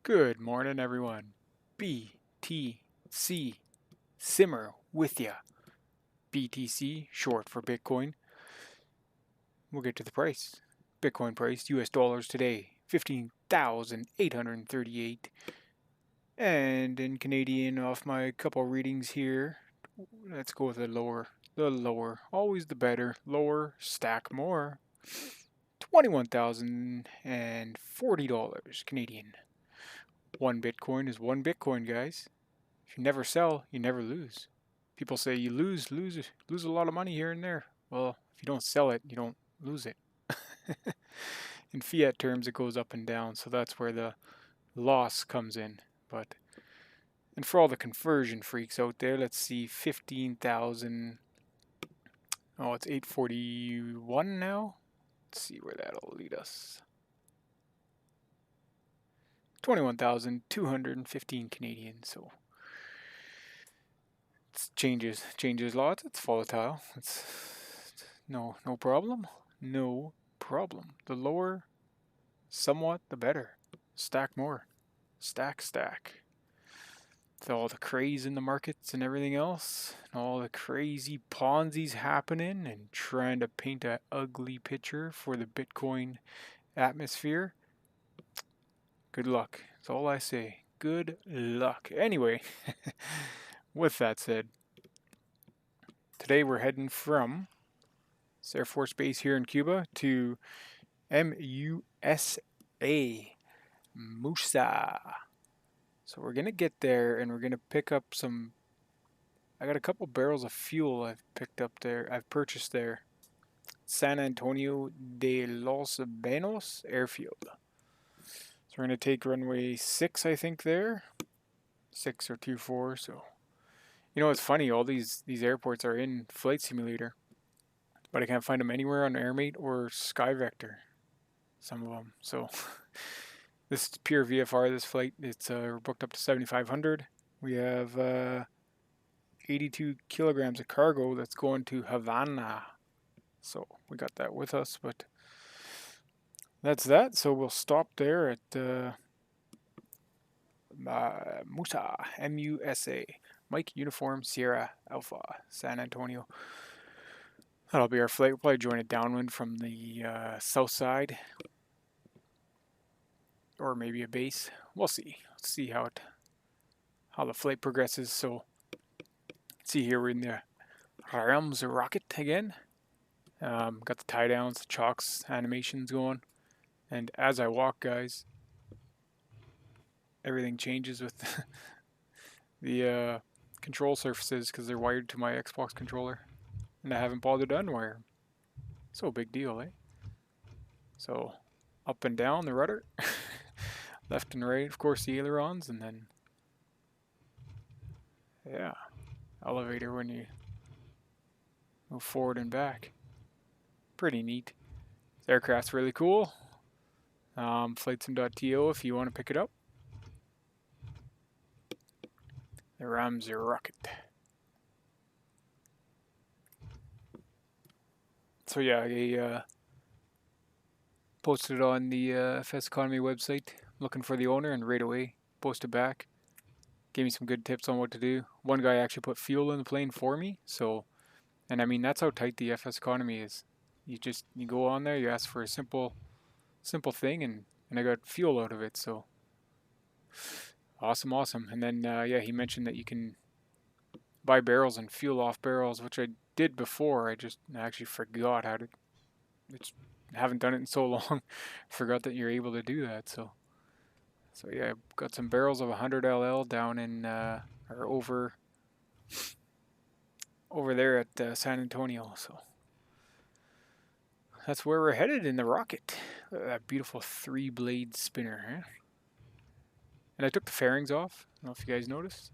Good morning, everyone. BTC Simmer with ya. BTC, short for Bitcoin. We'll get to the price. Bitcoin price, US dollars today, 15,838. And in Canadian, off my couple readings here, let's go with the lower. The lower, always the better. Lower, stack more. $21,040 Canadian. One Bitcoin is one Bitcoin, guys. If you never sell, you never lose. People say you lose a lot of money here and there. Well, if you don't sell it, you don't lose it. In fiat terms, it goes up and down, so that's where the loss comes in. And for all the conversion freaks out there, let's see, 15,000. Oh, it's 841 now. Let's see where that'll lead us. 21,215 Canadian. So it changes lots. It's volatile. It's no problem. No problem. The lower, somewhat, the better. Stack more. Stack. With all the craze in the markets and everything else, and all the crazy Ponzi's happening and trying to paint an ugly picture for the Bitcoin atmosphere. Good luck. That's all I say. Good luck. Anyway, with that said, today we're heading from Air Force Base here in Cuba to MUSA. Musa. So we're going to get there and we're going to pick up some. I got a couple barrels of fuel I've purchased there. San Antonio de los Banos airfield. So we're going to take runway 6, I think, there. 6 or 24. So, it's funny. All these airports are in Flight Simulator, but I can't find them anywhere on AirMate or SkyVector. Some of them. So this is pure VFR. This flight, it's we're booked up to 7,500. We have 82 kilograms of cargo that's going to Havana. So we got that with us, but that's that. So we'll stop there at Musa, MUSA, Mike Uniform Sierra Alpha, San Antonio. That'll be our flight. We'll probably join it downwind from the south side, or maybe a base. We'll see. Let's see how the flight progresses. So, see here we're in the Rams rocket again. Got the tie downs, the chocks animations going, and as I walk, guys, everything changes with the control surfaces because they're wired to my Xbox controller, and I haven't bothered to unwire them. So big deal, eh? So up and down the rudder, left and right, of course, the ailerons, and then elevator when you move forward and back. Pretty neat. This aircraft's really cool. Flightsim.to if you want to pick it up. The Rams rocket. So yeah, I posted it on the FSEconomy website, looking for the owner, and right away posted back. Gave me some good tips on what to do. One guy actually put fuel in the plane for me. So, and I mean that's how tight the FSEconomy is. You go on there, you ask for a simple thing, and I got fuel out of it. So awesome. And then he mentioned that you can buy barrels and fuel off barrels, which I did before. I actually forgot how to. I haven't done it in so long. Forgot that you're able to do that. So yeah, I got some barrels of 100 LL down in or over there at San Antonio. So that's where we're headed in the rocket. That beautiful 3-blade spinner, huh? And I took the fairings off. I don't know if you guys noticed.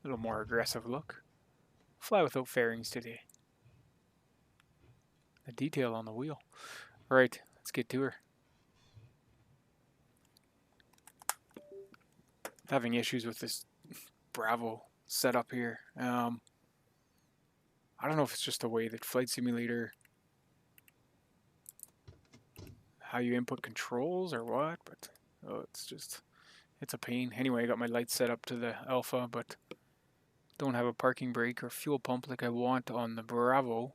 A little more aggressive look. Fly without fairings today. The detail on the wheel. All right, let's get to her. Having issues with this Bravo setup here. I don't know if it's just the way that Flight Simulator, how you input controls or what, but it's just It's a pain. Anyway, I got my lights set up to the Alpha, but don't have a parking brake or fuel pump like I want on the Bravo.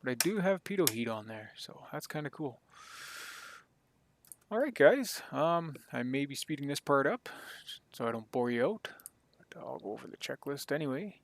But I do have pitot heat on there, so that's kind of cool. Alright guys, I may be speeding this part up so I don't bore you out, but I'll go over the checklist anyway.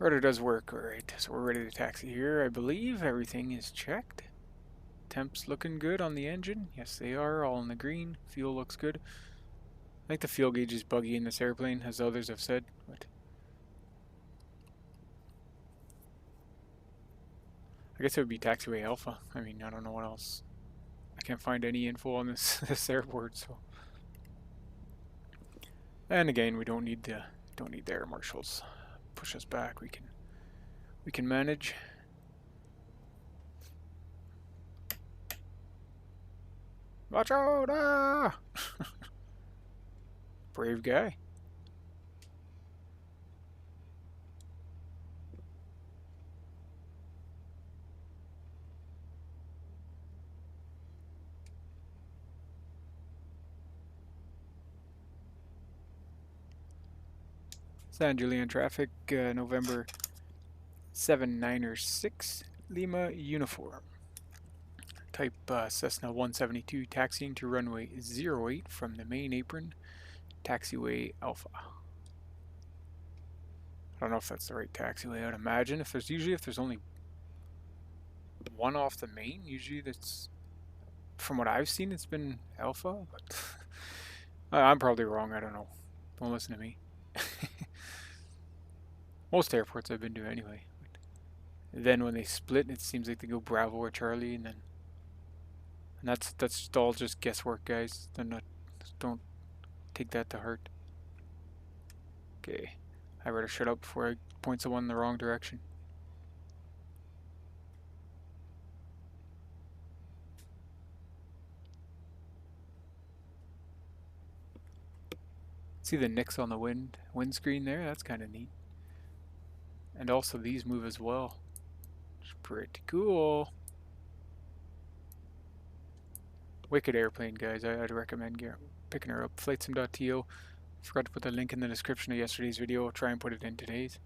Rudder does work. Alright, so we're ready to taxi here. I believe everything is checked. Temps looking good on the engine. Yes, they are, all in the green. Fuel looks good. I think the fuel gauge is buggy in this airplane, as others have said, but I guess it would be taxiway Alpha. I mean, I don't know what else. I can't find any info on this this airport, so. And again, we don't need the air marshals push us back. We can manage. Watch out! Ah! Brave guy. San Julian traffic, November 796, Lima uniform. Type Cessna 172, taxiing to runway 08 from the main apron, taxiway Alpha. I don't know if that's the right taxiway. I'd imagine if there's only one off the main, usually that's, from what I've seen, it's been Alpha, but I'm probably wrong. I don't know. Don't listen to me. Most airports I've been to anyway. Then when they split, it seems like they go Bravo or Charlie, and that's all just guesswork, guys. Don't take that to heart. Okay, I better shut up before I point someone in the wrong direction. See the nicks on the windscreen there? That's kind of neat. And also these move as well. It's pretty cool. Wicked airplane, guys. I'd recommend picking her up. Flightsim.to. Forgot to put the link in the description of yesterday's video. I'll try and put it in today's.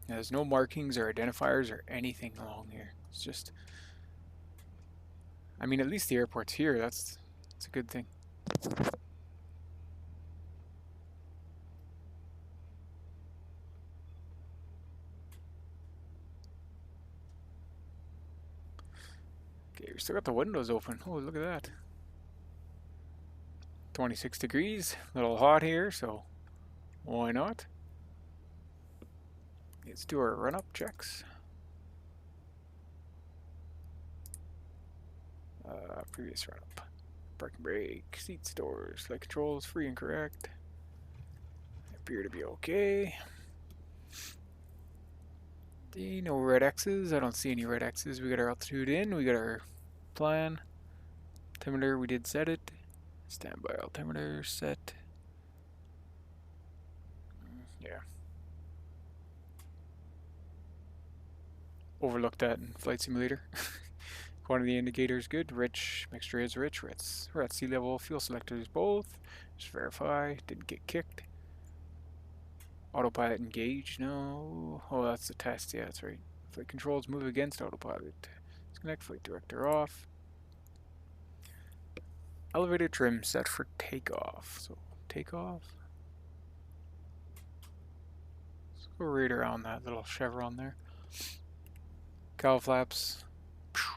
There's no markings or identifiers or anything along here. It's just, I mean, at least the airport's here. That's a good thing. Okay, we still got the windows open. Oh, look at that. 26 degrees. A little hot here, so why not? Let's do our run-up checks. Previous run-up. Parking brake, seat stores, light controls, free and correct. Appear to be okay. No red X's. I don't see any red X's. We got our altitude in. We got our plan. Altimeter, we did set it. Standby altimeter set. Yeah. Overlooked that in Flight Simulator. Quantity indicators good. Rich. Mixture is rich. We're at sea level. Fuel selectors both. Just verify. Didn't get kicked. Autopilot engaged. No. Oh, that's the test. Yeah, that's right. Flight controls move against autopilot. Disconnect flight director off. Elevator trim set for takeoff. So takeoff. Let's go right around that little chevron there. Cowl flaps.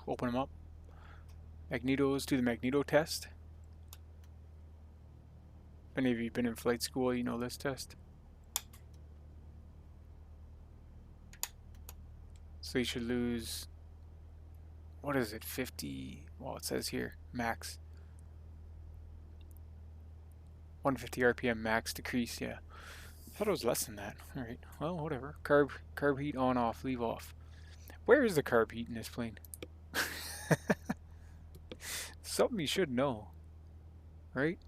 Open them up. Magnetos. Do the magneto test. If any of you have been in flight school, you know this test. So you should lose, what is it, 50, well it says here, max. 150 RPM max decrease, yeah. I thought it was less than that. Alright, well, whatever. Carb heat on, off, leave off. Where is the carb heat in this plane? Something you should know, right?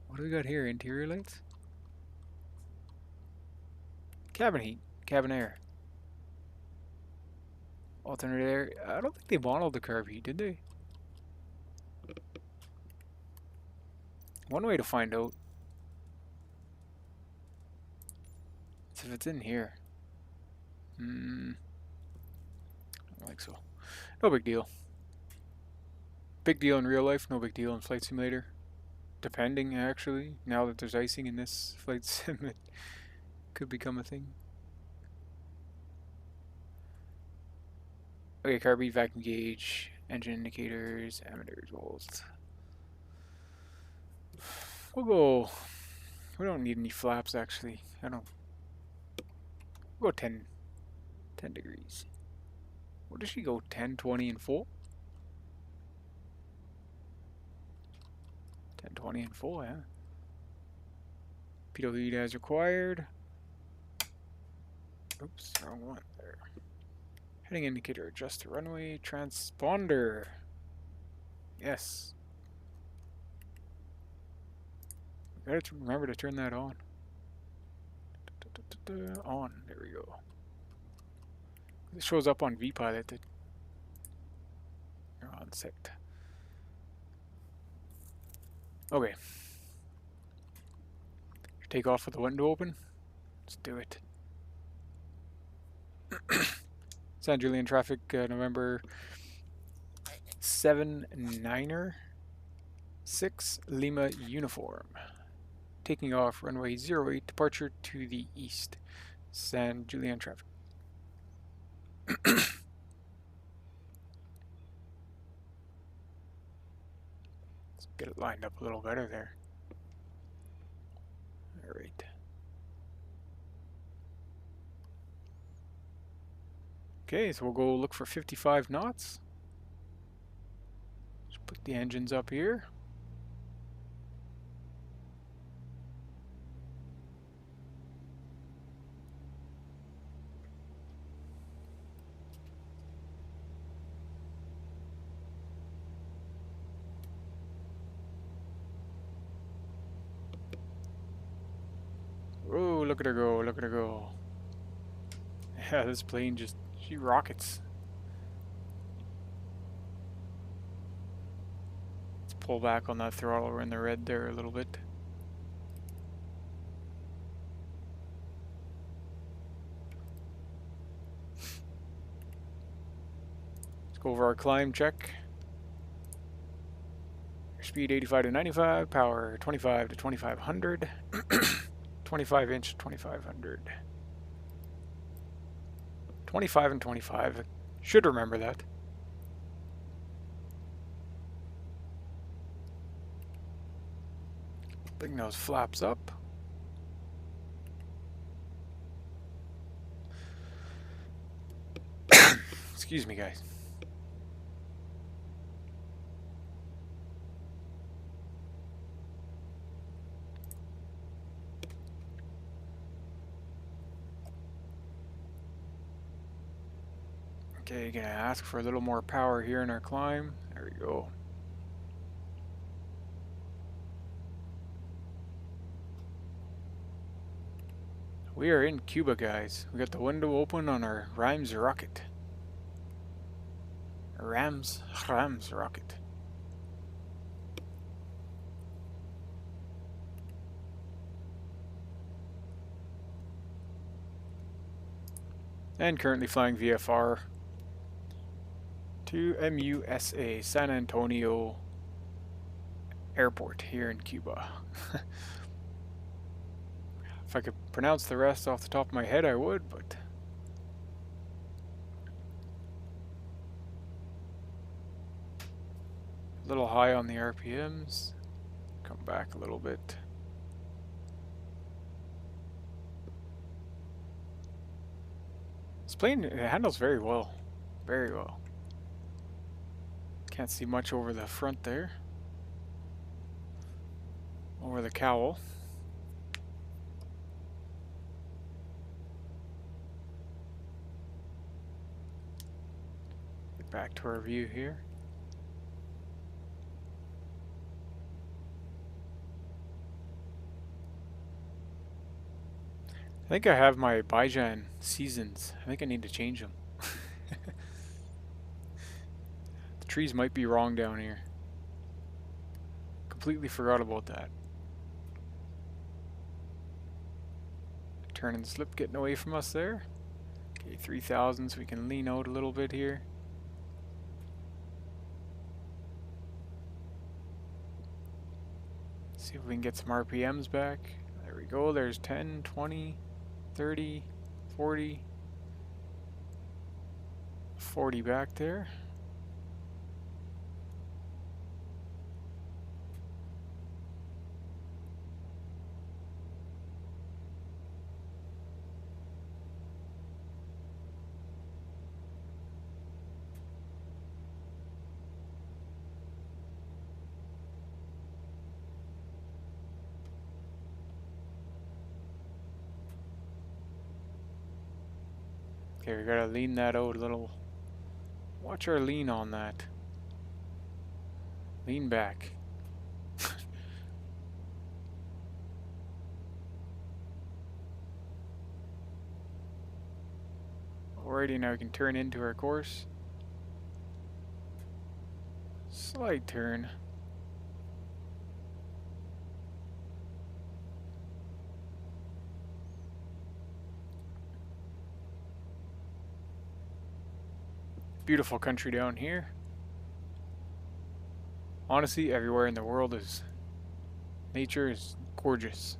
What do we got here? Interior lights? Cabin heat, cabin air. Alternate air. I don't think they modeled the carb heat, did they? One way to find out is if it's in here. I don't think so. No big deal. Big deal in real life, no big deal in Flight Simulator. Depending, actually. Now that there's icing in this flight sim, it could become a thing. Okay, carb heat, vacuum gauge, engine indicators, emitters, volts. We'll go. We don't need any flaps, actually. We'll go 10 degrees. What does she go? 10, 20, and full? 10, 20, and full, yeah. Pitot heat as required. Oops, wrong one there. Heading indicator, adjust to runway, transponder. Yes. We gotta remember to turn that on. On, there we go. It shows up on VPilot that you're on set. Okay. Take off with the window open. Let's do it. San Julian traffic, November 7-9er 6 Lima uniform. Taking off runway 08, departure to the east. San Julian traffic. Let's get it lined up a little better there. Alright. Okay, so we'll go look for 55 knots. Just put the engines up here. Oh, look at her go, look at her go. Yeah, this plane just, she rockets. Let's pull back on that throttle. We're in the red there a little bit. Let's go over our climb check. Speed 85 to 95, power 25 to 2500. 25 inch, 2500. 25 and 25. Should remember that. Bring those flaps up. Excuse me, guys. Okay, gonna ask for a little more power here in our climb. There we go. We are in Cuba, guys. We got the window open on our Rams rocket. Rams rocket. And currently flying VFR to MUSA, San Antonio Airport here in Cuba. If I could pronounce the rest off the top of my head, I would, but a little high on the RPMs. Come back a little bit. This plane, it handles very well. Very well. Can't see much over the front there. Over the cowl. Get back to our view here. I think I have my Bijan seasons. I think I need to change them. The trees might be wrong down here. Completely forgot about that. Turn and slip getting away from us there. Okay, 3,000 so we can lean out a little bit here. See if we can get some RPMs back. There we go. There's 10, 20, 30, 40. 40 back there. Okay, we gotta lean that out a little. Watch our lean on that. Lean back. Alrighty, now we can turn into our course. Slight turn. Beautiful country down here. Honestly, everywhere in the world is nature is gorgeous.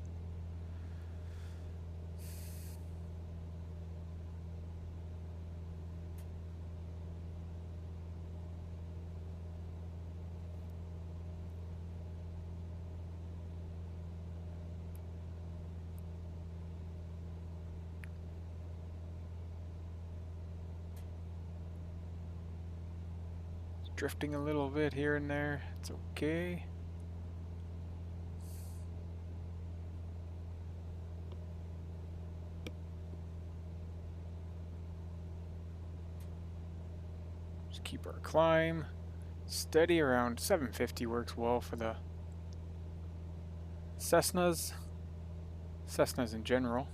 Drifting a little bit here and there. It's okay. Just keep our climb steady. Around 750 works well for the Cessnas in general.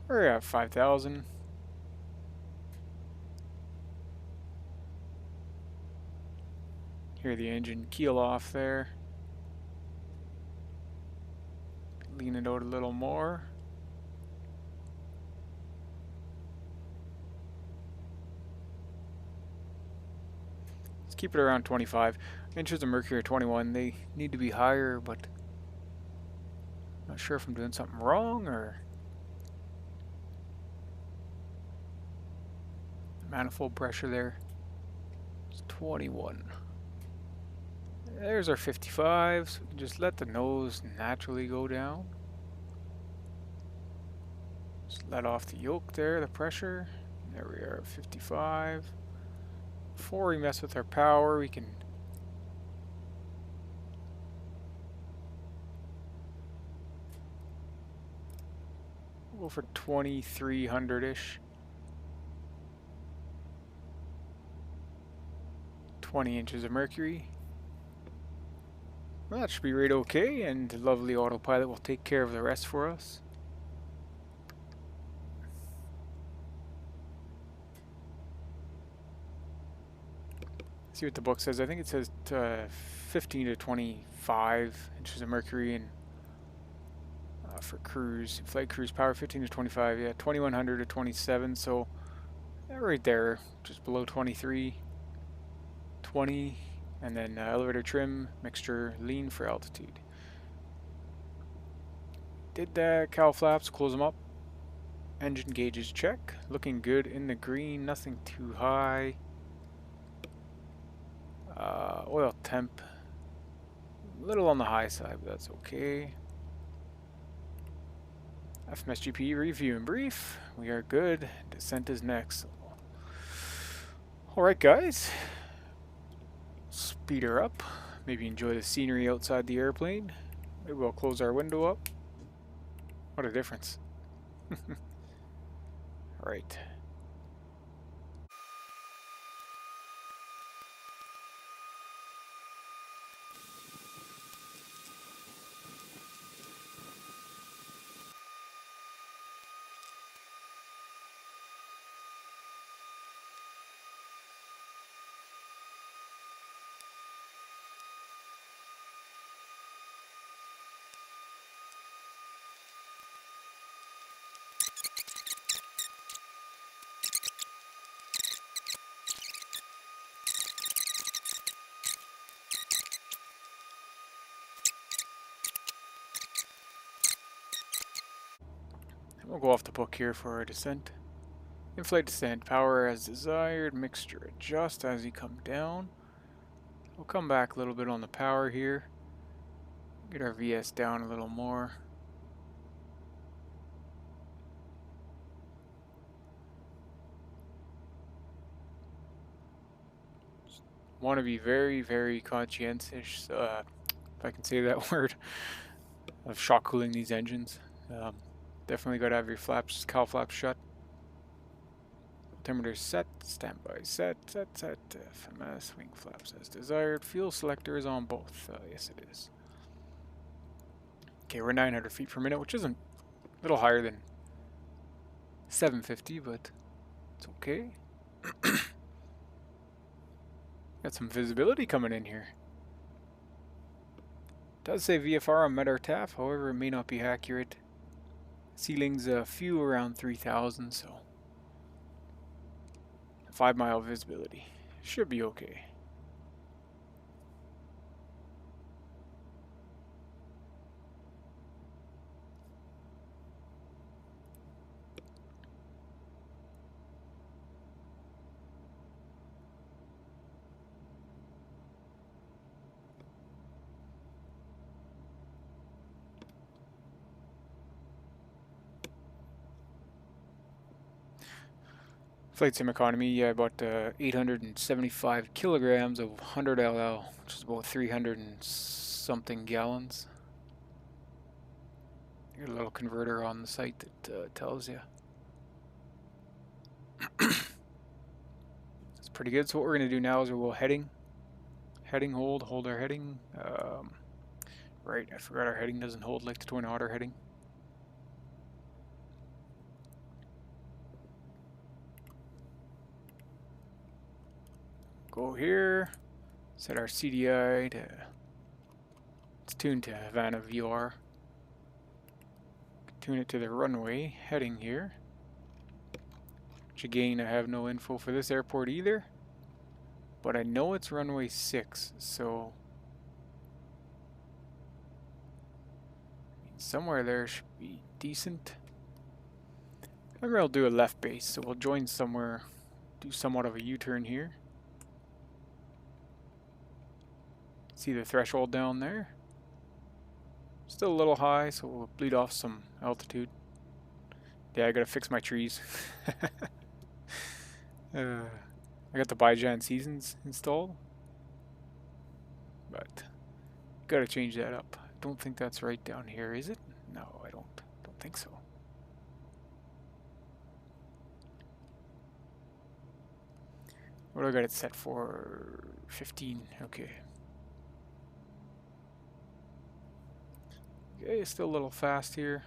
We're at 5,000. Hear the engine keel off there. Lean it out a little more. Let's keep it around 25. Inches of mercury are 21. They need to be higher, but I'm not sure if I'm doing something wrong or manifold pressure there. It's 21. There's our 55, so we can just let the nose naturally go down. Just let off the yoke there, the pressure. There we are at 55. Before we mess with our power, we can go for 2300-ish. 20 inches of mercury. Well, that should be right okay, and the lovely autopilot will take care of the rest for us. See what the book says. I think it says 15 to 25 inches of mercury, and for cruise, flight cruise power 15 to 25. Yeah, 2100 to 27. So yeah, right there, just below 23, 20, and then elevator trim, mixture, lean for altitude. Did that cowl flaps, close them up. Engine gauges check, looking good in the green, nothing too high. Oil temp, a little on the high side, but that's okay. FMSGP review and brief. We are good. Descent is next. Alright guys, speed her up. Maybe enjoy the scenery outside the airplane. Maybe we'll close our window up. What a difference. Alright. We'll go off the book here for our descent. Inflate descent, power as desired, mixture adjust as you come down. We'll come back a little bit on the power here. Get our VS down a little more. Want to be very, very conscientious, if I can say that word, of shock cooling these engines. Definitely got to have your flaps, cowl flaps shut. Altimeter set, standby set, FMS, wing flaps as desired. Fuel selector is on both. Yes, it is. Okay, we're 900 feet per minute, which isn't a little higher than 750, but it's okay. Got some visibility coming in here. Does say VFR on MEDAR TAF, however, it may not be accurate. Ceiling's a few around 3,000, so 5-mile visibility. Should be okay. Vatsim FSEconomy, yeah, I bought 875 kilograms of 100 LL, which is about 300 and something gallons. Got a little converter on the site that tells you. It's pretty good. So what we're going to do now is we'll heading, hold our heading. Right, I forgot our heading doesn't hold like the Twin Otter heading. Go here, set our CDI to, it's tuned to Havana VR. Tune it to the runway heading here. Which again, I have no info for this airport either. But I know it's runway 6, so somewhere there should be decent. Maybe I'll do a left base, so we'll join somewhere, do somewhat of a U-turn here. See the threshold down there? Still a little high, so we'll bleed off some altitude. Yeah, I gotta fix my trees. I got the Bijan Seasons installed, but gotta change that up. Don't think that's right down here, is it? No, I don't think so. What do I got it set for? 15, okay. Okay, still a little fast here.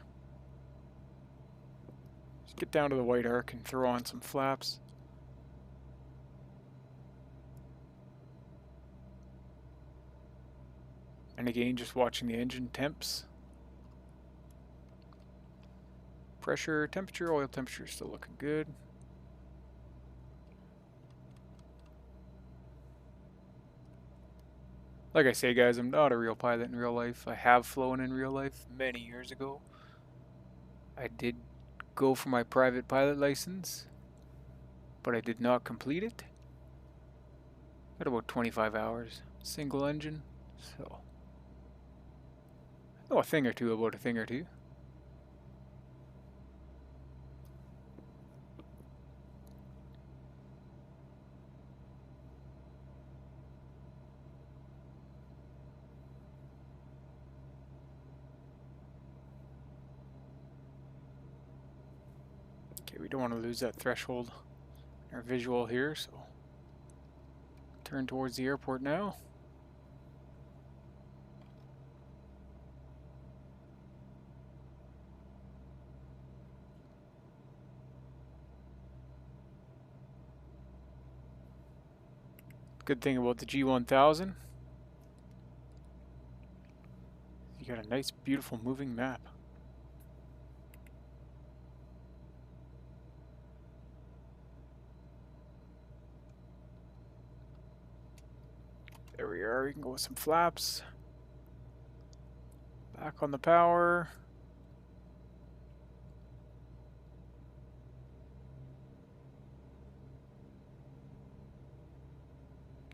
Just get down to the white arc and throw on some flaps. And again, just watching the engine temps. Pressure, temperature, oil temperature is still looking good. Like I say, guys, I'm not a real pilot in real life. I have flown in real life many years ago. I did go for my private pilot license, but I did not complete it. Got about 25 hours, single engine, so I know a thing or two about a thing or two. Okay, we don't want to lose that threshold in our visual here, so turn towards the airport now. Good thing about the G1000, you got a nice, beautiful moving map. There we are, we can go with some flaps. Back on the power.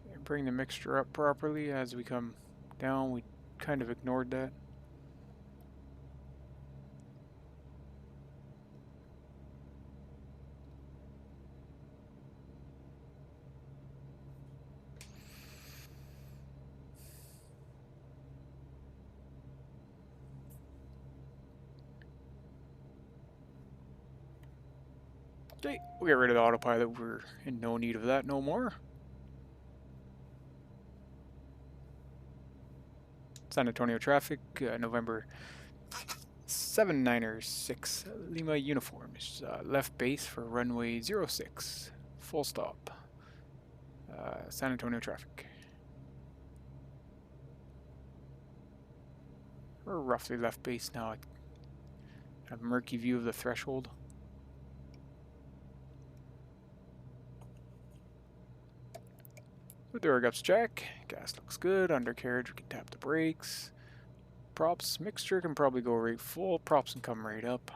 Okay, bring the mixture up properly as we come down. We kind of ignored that. Okay, we'll get rid of the autopilot. We're in no need of that no more. San Antonio traffic, November 796 Lima uniforms. Left base for runway 06. Full stop. San Antonio traffic. We're roughly left base now. I have a murky view of the threshold. With the Durgups check. Gas looks good. Undercarriage, we can tap the brakes. Props, mixture can probably go right full. Props can come right up.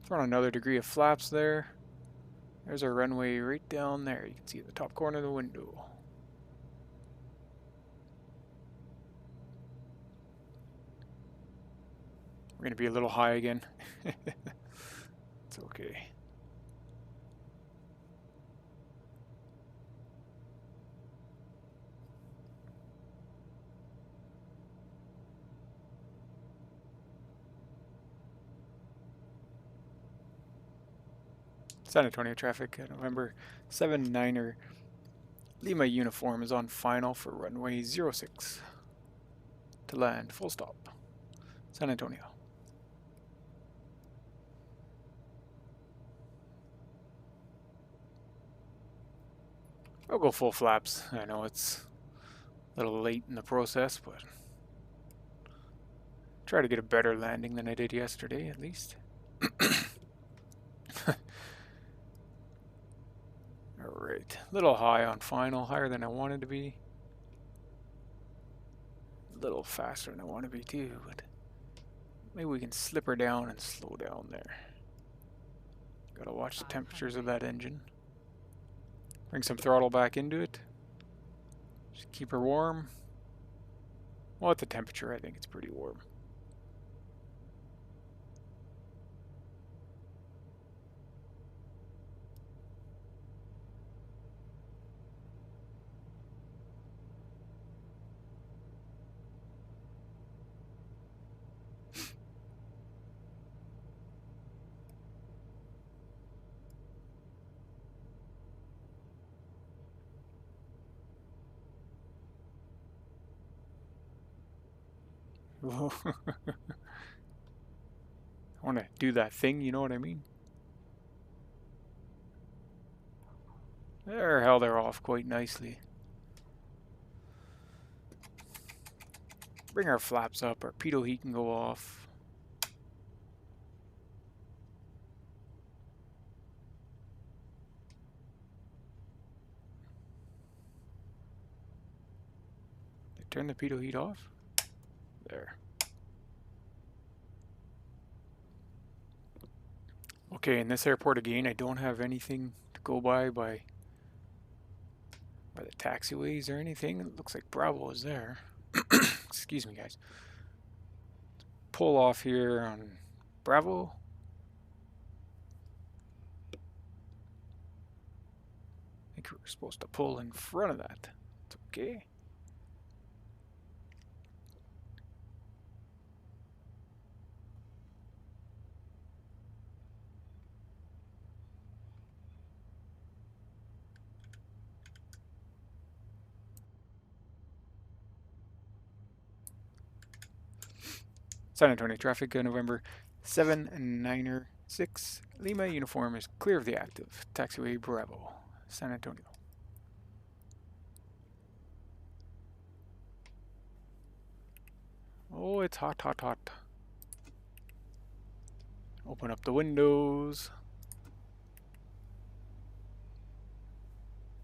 Throw on another degree of flaps there. There's our runway right down there. You can see the top corner of the window. We're going to be a little high again. It's okay. San Antonio traffic, November 79er Lima uniform is on final for runway 06 to land, full stop. San Antonio. I'll go full flaps. I know it's a little late in the process, but try to get a better landing than I did yesterday, at least. Alright, a little high on final, higher than I wanted to be. A little faster than I want to be too, but maybe we can slip her down and slow down there. Gotta watch the temperatures of that engine. Bring some throttle back into it. Just keep her warm. Well, at the temperature, I think it's pretty warm. I want to do that thing, you know what I mean? There, held her off quite nicely. bring our flaps up. Our pitot heat can go off. Turn the pitot heat off. There. Okay, in this airport again, I don't have anything to go by the taxiways or anything. It looks like Bravo is there. Excuse me, guys. Pull off here on Bravo. I think we're supposed to pull in front of that. It's okay. San Antonio traffic, November 796. Lima uniform is clear of the active. Taxiway Bravo, San Antonio. Oh, it's hot, hot, hot. Open up the windows.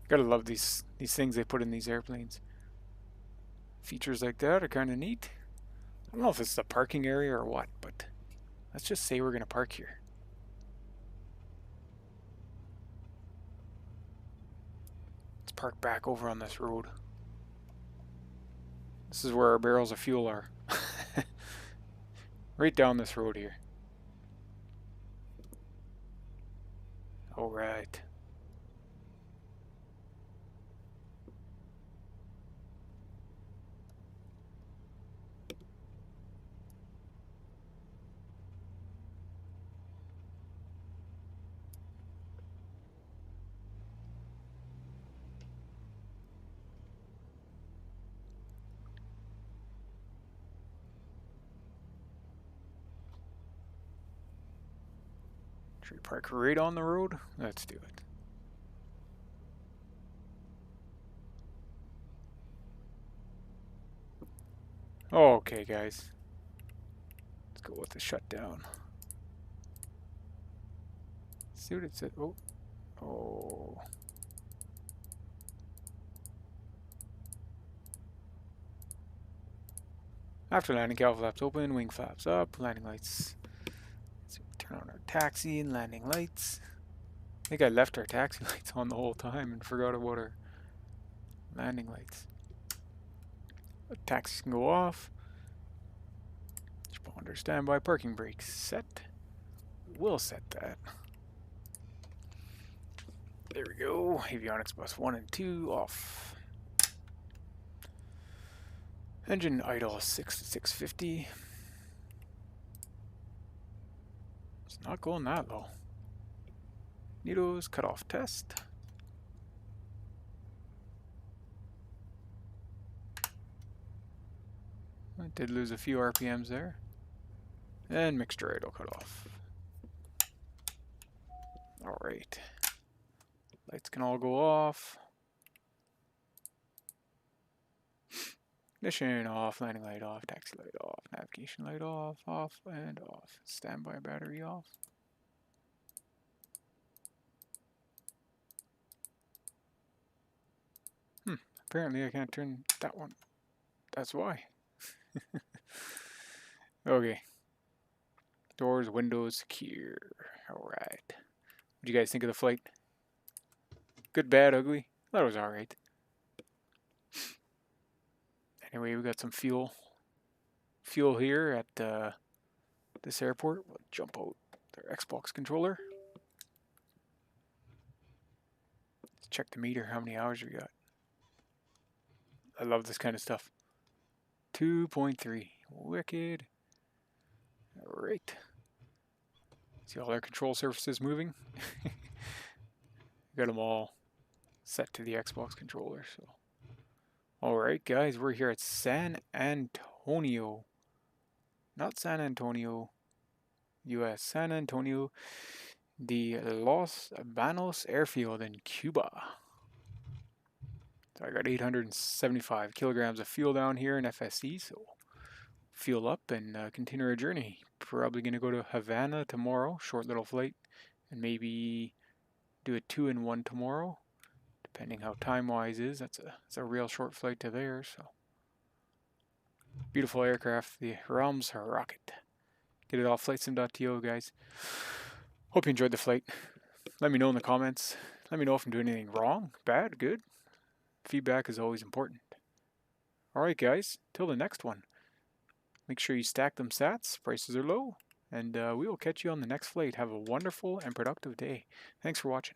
Gotta love these things they put in these airplanes. Features like that are kind of neat. I don't know if it's the parking area or what, but let's just say we're gonna park here. Let's park back over on this road. This is where our barrels of fuel are. Right down this road here. All right. Should we park right on the road? Let's do it. Okay, guys. Let's go with the shutdown. See what it said. Oh. Oh. After landing, cowl flaps open, wing flaps up, landing lights. Let's turn on our taxi and landing lights. I think I left our taxi lights on the whole time and forgot about our landing lights. The taxis can go off. Responder standby, parking brakes set. We'll set that. There we go. Avionics bus 1 and 2 off. Engine idle 6 to 650. It's not going that low. Needles cutoff test. I did lose a few RPMs there. And mixture idle cutoff. Alright. Lights can all go off. Ignition off, landing light off, taxi light off, navigation light off, off and off. Standby battery off. Apparently I can't turn that one. That's why. Okay. Doors, windows, secure. Alright. What do you guys think of the flight? Good, bad, ugly? That was alright. Anyway, we got some fuel here at this airport. We'll jump out their Xbox controller. Let's check the meter, how many hours we got. I love this kind of stuff. 2.3. Wicked. Alright. See all our control surfaces moving? Got them all set to the Xbox controller, so. Alright guys, we're here at San Antonio. Not San Antonio, US. San Antonio, the Los Banos airfield in Cuba. So I got 875 kilograms of fuel down here in FSE, so fuel up and continue our journey. Probably going to go to Havana tomorrow, short little flight, and maybe do a 2-in-1 tomorrow, depending how time-wise is. That's a real short flight to there. So beautiful aircraft, the Rams rocket. Get it off flightsim.to, guys. Hope you enjoyed the flight. Let me know in the comments. Let me know if I'm doing anything wrong, bad, good. Feedback is always important. Alright guys, till the next one. Make sure you stack them sats, prices are low, and we will catch you on the next flight. Have a wonderful and productive day. Thanks for watching.